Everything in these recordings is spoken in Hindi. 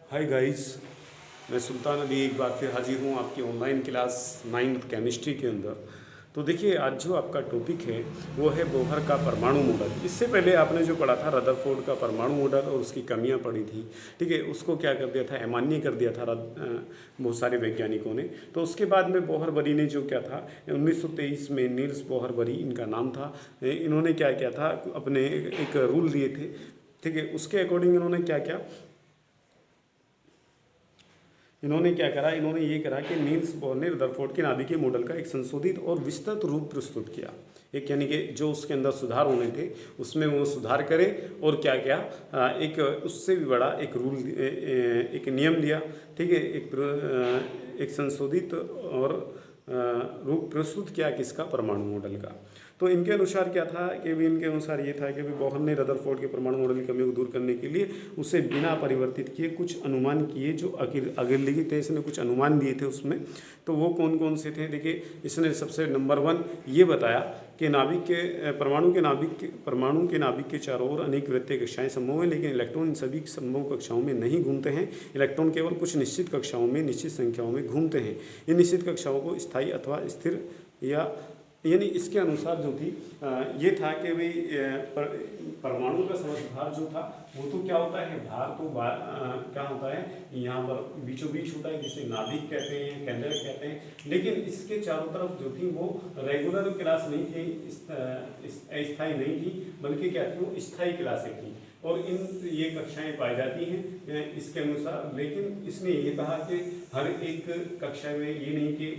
हाय गाइस, मैं सुल्तान अली एक बार फिर हाजिर हूँ आपकी ऑनलाइन क्लास 9th केमिस्ट्री के अंदर। तो देखिए, आज जो आपका टॉपिक है वो है बोहर का परमाणु मॉडल। इससे पहले आपने जो पढ़ा था रदरफोर्ड का परमाणु मॉडल और उसकी कमियां पढ़ी थी। ठीक है, उसको क्या कर दिया था, अमान्य कर दिया था बहुत सारे वैज्ञानिकों ने। तो उसके बाद में बोहर बरी ने जो क्या था 1923 में नील्स बोहर बरी इनका नाम था। इन्होंने क्या किया था, अपने एक रूल दिए थे। ठीक है, उसके अकॉर्डिंग इन्होंने क्या किया, इन्होंने क्या करा, इन्होंने ये करा कि नील्स बोहर ने रदरफोर्ड के नाभिकीय मॉडल का एक संशोधित और विस्तृत रूप प्रस्तुत किया। एक यानी कि जो उसके अंदर सुधार होने थे उसमें वो सुधार करे और क्या किया, एक उससे भी बड़ा एक रूल, एक नियम दिया। ठीक है, एक संशोधित और रूप प्रस्तुत किया किसका, परमाणु मॉडल का। तो इनके अनुसार क्या था कि भी इनके अनुसार ये था कि भी बोहर ने रदरफोर्ड के परमाणु मॉडल की कमियों को दूर करने के लिए उसे बिना परिवर्तित किए कुछ अनुमान किए, जो अगिरलिखित थे, इसने कुछ अनुमान दिए थे उसमें। तो वो कौन कौन से थे, देखिए इसने सबसे नंबर 1 ये बताया कि नाभिक के परमाणु के नाभिक के चारों ओर अनेक वृत्तीय कक्षाएं संभव हैं, लेकिन इलेक्ट्रॉन इन सभी संभव कक्षाओं में नहीं घूमते हैं। इलेक्ट्रॉन केवल कुछ निश्चित कक्षाओं में निश्चित संख्याओं में घूमते हैं। इन निश्चित कक्षाओं को स्थायी अथवा स्थिर या यानी इसके अनुसार जो थी ये था कि भाई परमाणु का समभार जो था वो तो क्या होता है, भार तो क्या होता है, यहाँ पर बीचों बीच होता है, जिसे नाभिक कहते हैं, केंद्रक कहते हैं। लेकिन इसके चारों तरफ जो थी वो रेगुलर क्लास नहीं थी, अस्थायी नहीं थी, बल्कि क्या थी, वो स्थायी क्लासें थी और इन ये कक्षाएं पाई जाती हैं इसके अनुसार। लेकिन इसने ये कहा कि हर एक कक्षा में ये नहीं कि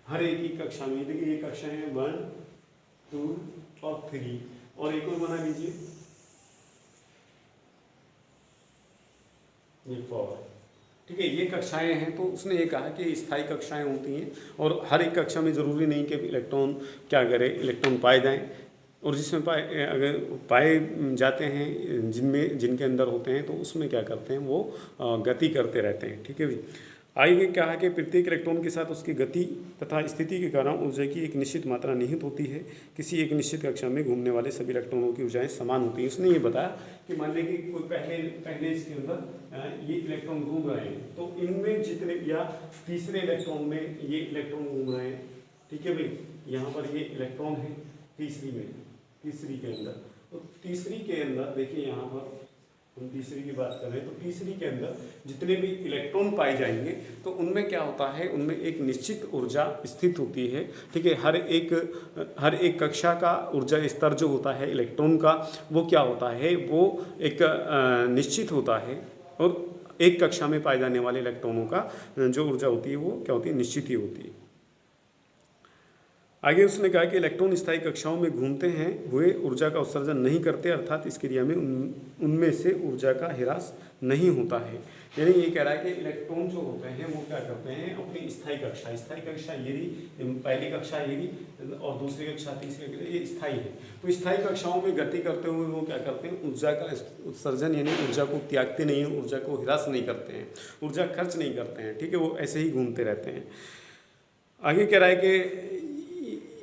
हर एक ही कक्षा में, देखिए ये कक्षा है 1, 2 और 3, और एक और बना लीजिए ये 4। ठीक है, ये कक्षाएं हैं। तो उसने ये कहा कि स्थायी कक्षाएं होती हैं और हर एक कक्षा में ज़रूरी नहीं कि इलेक्ट्रॉन क्या करे, इलेक्ट्रॉन पाए जाएं, और जिसमें अगर पाए जाते हैं, जिनके अंदर होते हैं, तो उसमें क्या करते हैं, वो गति करते रहते हैं। ठीक है भाई, आगे कहा कि प्रत्येक इलेक्ट्रॉन के साथ उसकी गति तथा स्थिति के कारण ऊर्जा की एक निश्चित मात्रा निहित होती है। किसी एक निश्चित कक्षा में घूमने वाले सभी इलेक्ट्रॉनों की ऊर्जाएं समान होती हैं। उसने ये बताया कि मान लें कि कोई पहले इसके अंदर ये इलेक्ट्रॉन घूम रहे हैं, तो इनमें जितने, या तीसरे इलेक्ट्रॉन में ये इलेक्ट्रॉन घूम रहे हैं। ठीक है भाई, यहाँ पर ये इलेक्ट्रॉन है तीसरी के अंदर। तो तीसरी के अंदर देखिए, यहाँ पर हम तीसरी की बात करें तो तीसरी के अंदर जितने भी इलेक्ट्रॉन पाए जाएंगे तो उनमें क्या होता है, उनमें एक निश्चित ऊर्जा स्थित होती है। ठीक है, हर एक कक्षा का ऊर्जा स्तर जो होता है इलेक्ट्रॉन का, वो क्या होता है, वो एक निश्चित होता है, और एक कक्षा में पाए जाने वाले इलेक्ट्रॉनों का जो ऊर्जा होती है वो क्या होती है, निश्चित ही होती है। आगे उसने कहा कि इलेक्ट्रॉन स्थायी कक्षाओं में घूमते हैं हुए ऊर्जा का उत्सर्जन नहीं करते, अर्थात इस क्रिया में उनमें से ऊर्जा का ह्रास नहीं होता है। यानी ये कह रहा है कि इलेक्ट्रॉन जो होते हैं वो क्या करते हैं, अपनी स्थायी कक्षा ये रही, पहली कक्षा ये रही और दूसरी कक्षा तीसरी कक्षा, ये स्थायी है। तो स्थायी कक्षाओं में गति करते हुए वो क्या करते हैं, ऊर्जा का उत्सर्जन यानी ऊर्जा को त्यागते नहीं हैं, ऊर्जा को ह्रास नहीं करते हैं, ऊर्जा खर्च नहीं करते हैं। ठीक है, वो ऐसे ही घूमते रहते हैं। आगे कह रहा है कि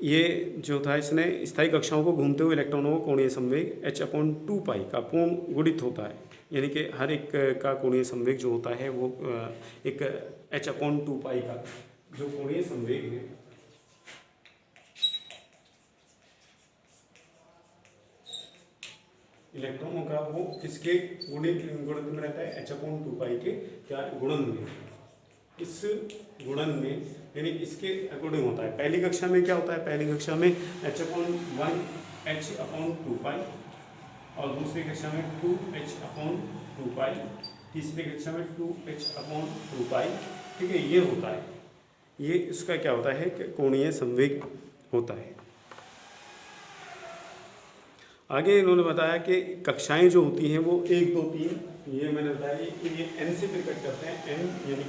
ये जो था, इसने स्थायी कक्षाओं को घूमते हुए इलेक्ट्रॉनों को कोणीय संवेग h/2π का पूर्ण गुणित होता है। यानी कि हर एक का कोणीय संवेग जो होता है वो एक h/2π का जो कोणीय संवेग है, इलेक्ट्रॉनों का, वो किसके गुणित में रहता है, h/2π के क्या गुणन में। इस गुणन में यानी इसके अकॉर्डिंग होता है। पहली कक्षा में क्या होता है, पहली कक्षा में h/1 h/2π, और दूसरी कक्षा में 2h/2π, तीसरी कक्षा में 2h/2π। ठीक है, ये होता है, ये इसका क्या होता है कि कोणीय संवेग होता है। आगे इन्होंने बताया कि कक्षाएं जो होती हैं वो 1, 2, 3, ये मैंने बताया, ये n से प्रकट करते हैं। n यानी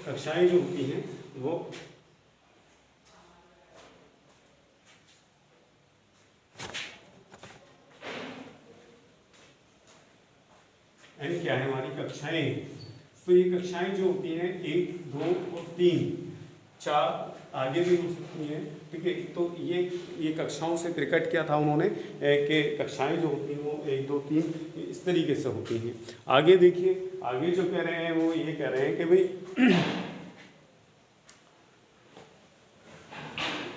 कक्षाएं जो होती हैं वो n क्या है, हमारी कक्षाएं। तो ये कक्षाएं जो होती हैं 1, 2 और 3, 4, आगे भी हो सकती हैं, ठीक है। तो ये कक्षाओं से प्रकट किया था उन्होंने कि कक्षाएं जो होती हैं वो 1 2 3 इस तरीके से होती हैं। आगे देखिए, आगे जो कह रहे हैं वो ये कह रहे हैं कि भाई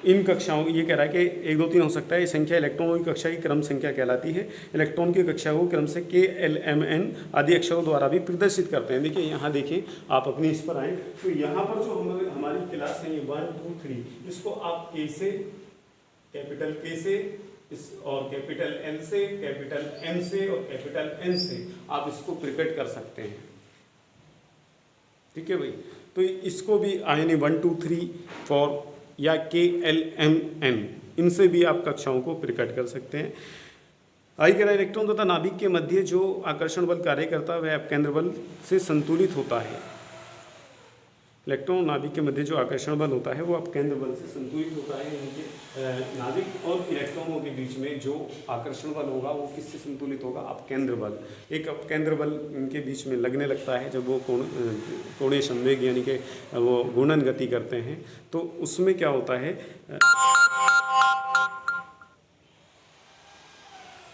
इन कक्षाओं, ये कह रहा है कि 1 2 3 हो सकता है, ये संख्या इलेक्ट्रॉनों की कक्षा की क्रम संख्या कहलाती है। इलेक्ट्रॉन की कक्षा को क्रम से K L M N आदि अक्षरों द्वारा भी प्रदर्शित करते हैं। देखिए यहाँ देखिए, आप अपनी इस पर आए तो यहाँ पर जो हमारी क्लास है ये 1 2 3, इसको आप K से, कैपिटल K से और कैपिटल L से, कैपिटल M से और कैपिटल N से आप इसको प्रकट कर सकते हैं, ठीक है भाई। तो इसको भी यानी 1 2 3 4 या K L M N, इनसे भी आप कक्षाओं को प्रकट कर सकते हैं। आई कह रहा है इलेक्ट्रॉन तथा नाभिक के मध्य जो आकर्षण बल कार्य करता है वह अपकेंद्र बल से संतुलित होता है। इलेक्ट्रॉन और नाभिक के मध्य जो आकर्षण बल होता है वो अपकेंद्र बल से संतुलित होता है। इनके नाभिक और इलेक्ट्रॉनों के बीच में जो आकर्षण बल होगा वो किससे संतुलित होगा? अपकेंद्र बल। एक अपकेंद्र बल इनके बीच में लगने लगता है जब वो कोणीय संवेग यानी कि वो घूर्णन गति करते हैं, तो उसमें क्या होता है,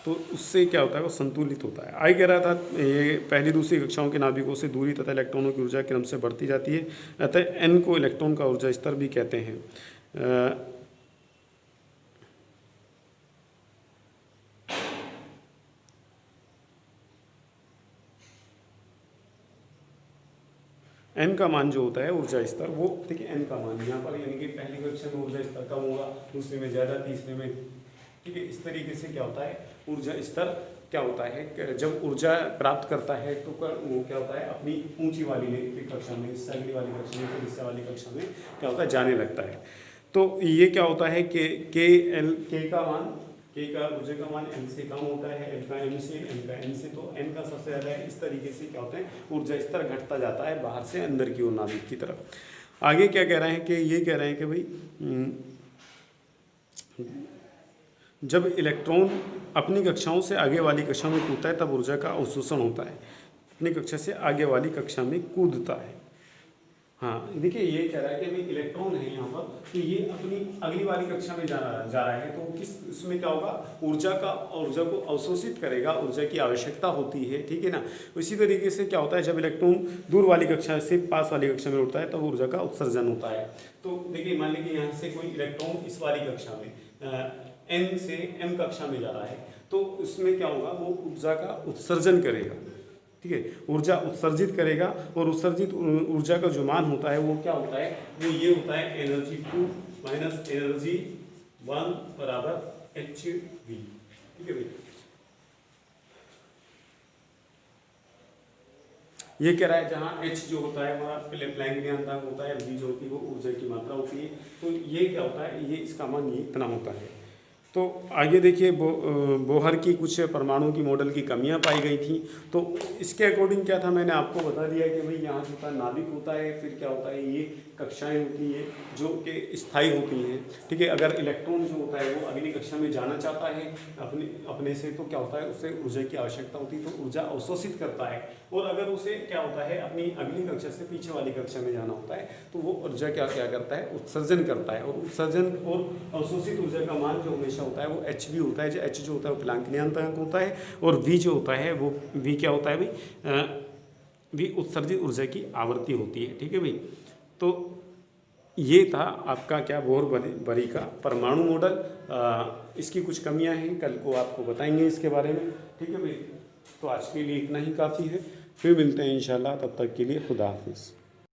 तो उससे क्या होता है, वो संतुलित होता है। आई कह रहा था ये पहली दूसरी कक्षाओं के नाभिकों से दूरी तथा इलेक्ट्रॉनों की ऊर्जा क्रम से बढ़ती जाती है, अतः एन को इलेक्ट्रॉन का ऊर्जा स्तर भी कहते हैं। एन का मान जो होता है ऊर्जा स्तर, वो देखिए एन का मान यहाँ पर यानी कि पहली कक्षा में ऊर्जा स्तर कम होगा, दूसरे में ज़्यादा, तीसरे में, ठीक है। इस तरीके से क्या होता है, ऊर्जा स्तर क्या होता है, जब ऊर्जा प्राप्त करता है तो वो क्या होता है, अपनी ऊंची वाली कक्षा में, इससे अगली वाली कक्षा में, फिर इससे वाली कक्षा में क्या होता है, जाने लगता है। तो ये क्या होता है कि के का मान, के का ऊर्जा का मान एन से कम होता है, एल का एम से, एन का एन से, तो एन का सबसे ज़्यादा है। इस तरीके से क्या होता है, ऊर्जा स्तर घटता जाता है बाहर से अंदर की ओर नाभिक की तरफ। आगे क्या कह रहे हैं कि ये कह रहे हैं कि भाई जब इलेक्ट्रॉन अपनी कक्षाओं से आगे वाली कक्षा में कूदता है तब ऊर्जा का अवशोषण होता है। अपनी कक्षा से आगे वाली कक्षा में कूदता है। हाँ देखिए, ये कह रहा है कि भाई इलेक्ट्रॉन है यहाँ पर, तो ये अपनी अगली वाली कक्षा में जा रहा है, तो किस उसमें क्या होगा, ऊर्जा को अवशोषित करेगा, ऊर्जा की आवश्यकता होती है, ठीक है ना। इसी तरीके से क्या होता है, जब इलेक्ट्रॉन दूर वाली कक्षा से पास वाली कक्षा में उठता है तब ऊर्जा का उत्सर्जन होता है। तो देखिए मान लीजिए यहाँ से कोई इलेक्ट्रॉन इस वाली कक्षा में एन से एम कक्षा में जा रहा है, तो उसमें क्या होगा, वो ऊर्जा का उत्सर्जन करेगा, ठीक है, ऊर्जा उत्सर्जित करेगा। और उत्सर्जित ऊर्जा का जो मान होता है वो क्या होता है, वो ये होता है एनर्जी 2 माइनस एनर्जी 1 बराबर HV, ठीक है भाई। ये कह रहा है जहाँ H जो होता है वहाँ प्लैंक नियतांक होता है, V जो होती है वो ऊर्जा की मात्रा होती है। तो ये क्या होता है, ये इसका मान ये इतना होता है। तो आगे देखिए, बोहर की कुछ परमाणु की मॉडल की कमियां पाई गई थी। तो इसके अकॉर्डिंग क्या था, मैंने आपको बता दिया कि भाई यहाँ जो होता है नाभिक होता है, फिर क्या होता है, ये कक्षाएं होती हैं जो कि स्थायी होती हैं, ठीक है। अगर इलेक्ट्रॉन जो होता है वो अगली कक्षा में जाना चाहता है अपने से, तो क्या होता है, उससे ऊर्जा की आवश्यकता होती है, तो ऊर्जा अवशोषित करता है। और अगर उसे क्या होता है, अपनी अगली कक्षा से पीछे वाली कक्षा में जाना होता है, तो वो ऊर्जा क्या करता है, उत्सर्जन करता है। और उत्सर्जन और अवशोषित ऊर्जा का मान जो हमेशा होता है वो HV होता है। जो H जो होता है वो प्लैंक नियतांक होता है, और V जो होता है वो V क्या होता है भाई, V उत्सर्जित ऊर्जा की आवृत्ति होती है, ठीक है भाई। तो ये था आपका क्या, बोहर-बरी का परमाणु मॉडल। इसकी कुछ कमियां हैं, कल को आपको बताएंगे इसके बारे में, ठीक है भाई। तो आज के लिए इतना ही काफ़ी है, फिर मिलते हैं इंशाल्लाह, तब तक के लिए खुदा हाफिज़।